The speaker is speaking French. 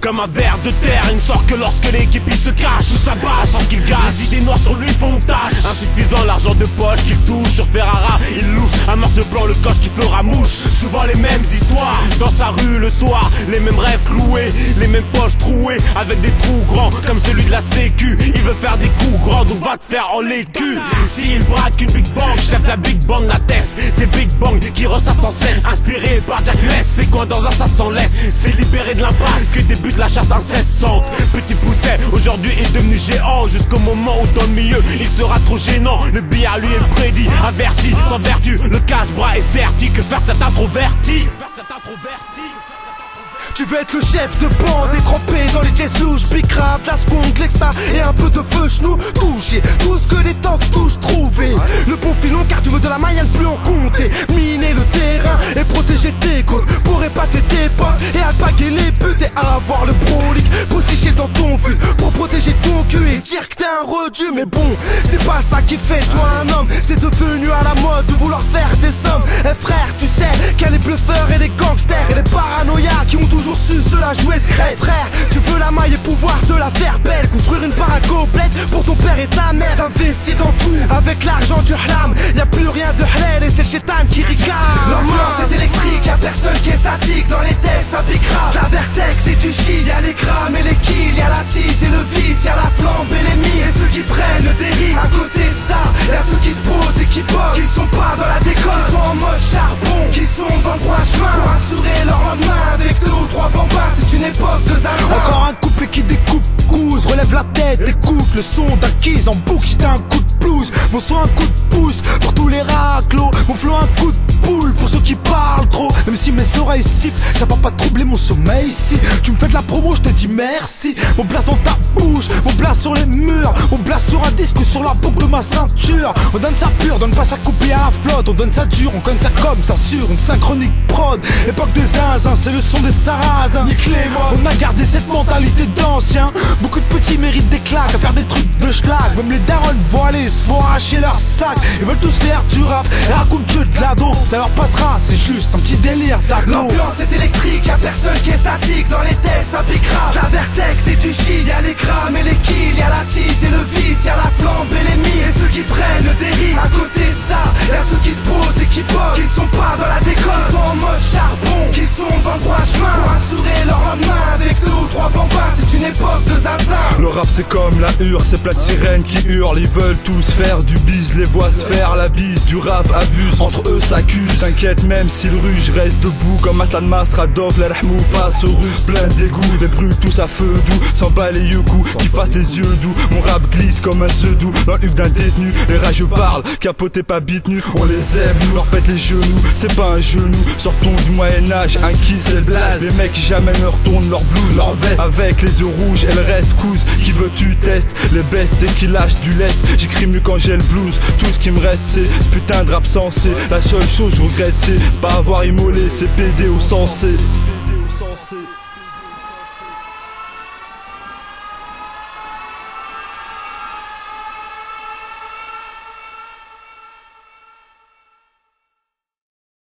comme un ver de terre. Il ne sort que lorsque l'équipe il se cache sous sa bâche. Parce qu'il gâche, les idées noires sur lui font tache. Insuffisant l'argent de poche qu'il touche. Sur Ferrara il louche, un morceau blanc le coche qui fera mouche. Souvent les mêmes histoires, dans sa rue le soir. Les mêmes rêves cloués, les mêmes poches trouées. Avec des trous grands comme celui de la sécu. Il veut faire des coups grands donc va te faire en l'écu. S'il braque une Big Bang, chef la Big Bang l'atteste. C'est Big Bang qui ressasse sans cesse. Inspiré par Jack Mess, c'est quoi dans un ça s'en laisse. C'est libéré de l'impasse que débute la chasse incessante. Petit pousset aujourd'hui est devenu géant. Jusqu'au moment où dans le milieu il sera trop gênant. Le billard lui est prédit, averti, sans vertu. Le cache-bras est certi, que faire cet introverti. Tu veux être le chef de bande et trempé dans les jazz louches. Big rap, la skunk, l'exta et un peu de feu chenou. Toucher tout ce que les tanks touchent, trouver le bon filon car tu veux de la maille à ne plus en compter. Miner le terrain et protéger tes côtes pour épater tes potes et alpaguer les putes et avoir le brolic postiché dans ton fut pour protéger ton cul et dire que t'es un redu. Mais bon, c'est pas ça qui fait toi un homme. C'est devenu à la mode de vouloir faire des sommes. Eh frère, tu sais qu'il y a les bluffeurs et les gangsters et les paranoïas qui ont toujours su cela jouer secret. Frère, tu veux la maille et pouvoir te la faire belle. Construire une paracomplète pour ton père et ta mère. Investis dans tout avec l'argent du haram. Y'a plus rien de halal et c'est le chétan qui ricane. L'ambiance est électrique, y'a personne qui est statique. Dans les tests ça pique grave. La vertex et du shit, y'a les grammes et les kills. Y'a la tisse et le vice, y'a la flambe et les mines. Et ceux qui prennent le dérive. À côté de ça, y'a ceux qui se posent et qui bossent, qui sont pas dans la décolle, qui sont en mode charbon, qui sont dans le droit chemin pour assurer leur lendemain avec deux ou trois bambins. C'est une époque de zinzin. Encore un couple qui découpe couze, relève la tête, écoute le son d'acquise en boucle. J'étais un coup de blouse, mon son un coup de pouce pour tous les raclos, mon flow un coup de poule pour ceux qui parlent trop. Même si mes oreilles sifflent, ça va pas troubler mon sommeil. Si tu me fais de la promo, je te dis merci. Mon place dans ta bouche, mon place sur les murs, mon place sur un disque ou sur la boucle de ma ceinture. On donne ça pur, donne pas ça coupé à la flotte. On donne ça dur, on conne ça comme ça sur une synchronique prod. Époque des zinzins, c'est le son des sarrasins. On a gardé cette mentalité d'anciens. Beaucoup de petits méritent des claques à faire des trucs de schlag. Même les darons voilés se font arracher leur sac. Ils veulent tous faire du rap et racontent que de l'ado. Ça leur passera, c'est juste un petit délire d'ado. L'ambiance est électrique, y'a personne qui est statique. Dans les tests ça pique grave. La vertex et du shit, y'a les grammes et les kills. Y'a la tisse et le vice, y'a la flambe et les mines. Et ceux qui prennent le dérive. À côté de ça, y'a ceux qui se posent et qui bossent, qui sont pas dans la décolle, qui sont en mode charbon, qui sont dans le droit chemin pour assurer leur lendemain avec deux ou trois bambins. C'est une époque de zinzin. Le rap c'est comme la hure, c'est plein de sirènes qui hurlent. Ils veulent tous faire du bise, les voix se faire la bise. Du rap abuse, entre eux s'accusent. T'inquiète même si le ruge reste debout comme Aslan Masradov, les rahmou face aux Russes. Plein d'égout, des brûle tous à feu doux, sans balayer coups, qui fassent les yeux doux. Mon rap glisse comme un œuf doux dans le huc d'un détenu. Les rageux parlent, capoté pas bite nu. On les aime, nous leur pète les genoux. C'est pas un genou, sortons du Moyen-Âge, un kiss c'est le blaze. Les mecs qui jamais ne retournent leur blouse, leur veste. Avec les yeux rouges et le reste couse. Qui veut tu testes les bestes et qui lâchent du lest. J'écris mieux quand j'ai le blues. Tout ce qui me reste c'est ce putain de rap sensé. La seule chose je regrette c'est pas avoir immolé ces PD au sensé.